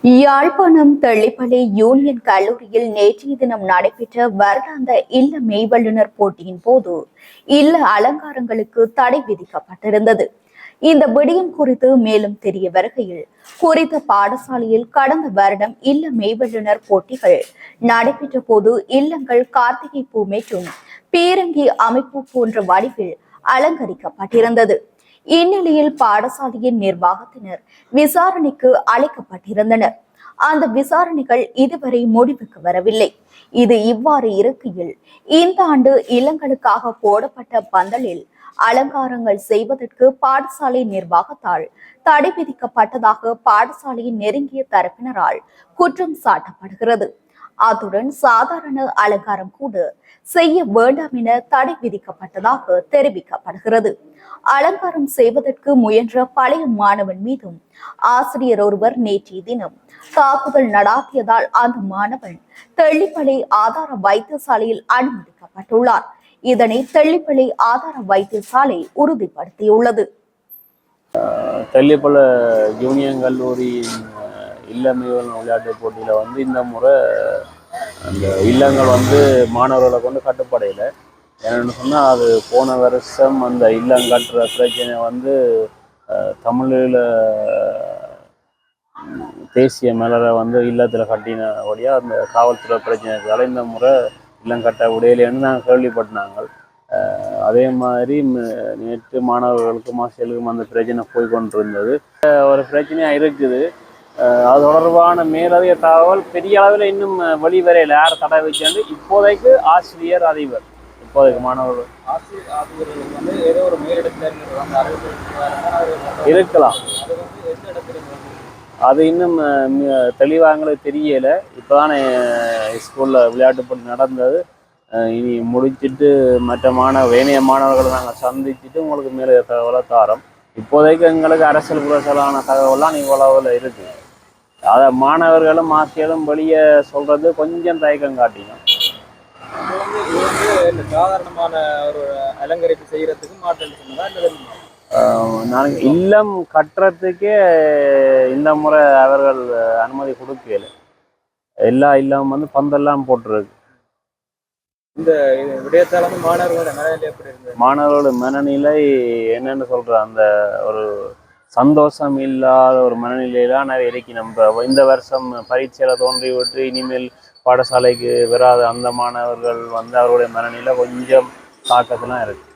Yazhpanam தெள்ளிப்பளை union கல்லூரியில் நேற்றைய தினம் நடைபெற்ற வருடாந்த இல்ல மெய்வல்லுநர் போட்டியின் போது இல்ல அலங்காரங்களுக்கு தடை விதிக்கப்பட்டிருந்தது. இந்த விடயம் குறித்து மேலும் தெரிய வருகையில், குறித்த பாடசாலையில் கடந்த வருடம் இல்ல மெய்வல்லுநர் போட்டிகள் நடைபெற்ற போது இல்லங்கள் கார்த்திகை பூ மற்றும் பீரங்கி அமைப்பு போன்ற வடிவில் அலங்கரிக்கப்பட்டிருந்தது. இந்நிலையில் பாடசாலையின் நிர்வாகத்தினர் விசாரணைக்கு அழைக்கப்பட்டிருந்தனர். அந்த விசாரணைகள் இதுவரை முடிவுக்கு வரவில்லை. இது இவ்வாறு இருக்கையில், இந்த ஆண்டு இல்லங்களுக்காக போடப்பட்ட பந்தலில் அலங்காரங்கள் செய்வதற்கு பாடசாலை நிர்வாகத்தால் தடை விதிக்கப்பட்டதாக பாடசாலையின் நெருங்கிய தரப்பினரால் குற்றம் சாட்டப்படுகிறது. அத்துடன் சாதாரண அலங்காரம் கூட செய்ய வேண்டாம் என தடை விதிக்கப்பட்டதாக தெரிவிக்கப்படுகிறது. அலங்காரம் செய்வதற்கு முயன்ற பழைய மாணவன் மீதும் ஆசிரியர் ஒருவர் நேற்றைய தினம் தாக்குதல் நடாத்தியதால் அந்த மாணவன் தெள்ளிப்பளை ஆதார வைத்தியசாலையில் அனுமதிக்கப்பட்டுள்ளார். இதனை தெள்ளிப்பளை ஆதார வைத்தியசாலை உறுதிப்படுத்தியுள்ளது. தெள்ளிப்பளை யூனியன் கல்லூரி இல்லமைகள் விளையாட்டு போட்டியில் இந்த முறை அந்த இல்லங்கள் மாணவர்களை கொண்டு கட்டுப்படையில் என்னென்னு சொன்னால், அது போன வருஷம் அந்த இல்லம் கட்டுற பிரச்சனை தமிழில் தேசிய மலரை இல்லத்தில் கட்டினபடியாக அந்த காவல்துறை பிரச்சனைக்கால இந்த முறை இல்லம் கட்ட விடையிலேன்னு நாங்கள் கேள்விப்பட்டாங்க. அதே மாதிரி நேற்று மாணவர்களுக்கும் ஆசிரியர்களுக்கும் அந்த பிரச்சனை போய்கொண்டிருந்தது. ஒரு பிரச்சனையாக இருக்குது. அது தொடர்பான மேலதிக தகவல் பெரிய அளவில் இன்னும் வெளிவரையில் யார் தடை வச்சாண்டு இப்போதைக்கு ஆசிரியர் அதிபர் இப்போதைக்கு மாணவர்கள் ஏதோ ஒரு மேலிடத்தில் இருக்கலாம். அது இன்னும் தெளிவாக எங்களுக்கு தெரியலை. இப்போதான் ஸ்கூலில் விளையாட்டு போட்டி நடந்தது. இனி முடிச்சுட்டு மற்ற வேணைய மாணவர்களை நாங்கள் சந்திச்சுட்டு உங்களுக்கு மேலே தகவலை தாரோம். இப்போதைக்கு எங்களுக்கு அரசியல் புரசலான தகவலாம் இவ்வளவில் இருக்குது. அதை மாணவர்களும் ஆசிரியரும் வெளியே சொல்றது கொஞ்சம் தயக்கம் காட்டினோம். சாதாரணமான ஒரு அலங்கரிப்பு செய்யறதுக்கு மாற்றம் நான் இல்லம் கட்டுறதுக்கே இந்த முறை அவர்கள் அனுமதி கொடுக்கல. எல்லா இல்லம் பந்தெல்லாம் போட்டுருக்கு. இந்த விடயத்தால மாணவர்களோட மனநிலை எப்படி இருந்தது? மாணவர்களோட மனநிலை என்னன்னு சொல்ற அந்த ஒரு சந்தோஷம் இல்லாத ஒரு மனநிலையில நான் இறக்கி நம்ம இந்த வருஷம் பரீட்சையில தோன்றி விட்டு இனிமேல் பாடசாலைக்கு வராத அந்த மாணவர்கள் அவருடைய மனநிலை கொஞ்சம் தாக்கத்துலாம் இருக்கு.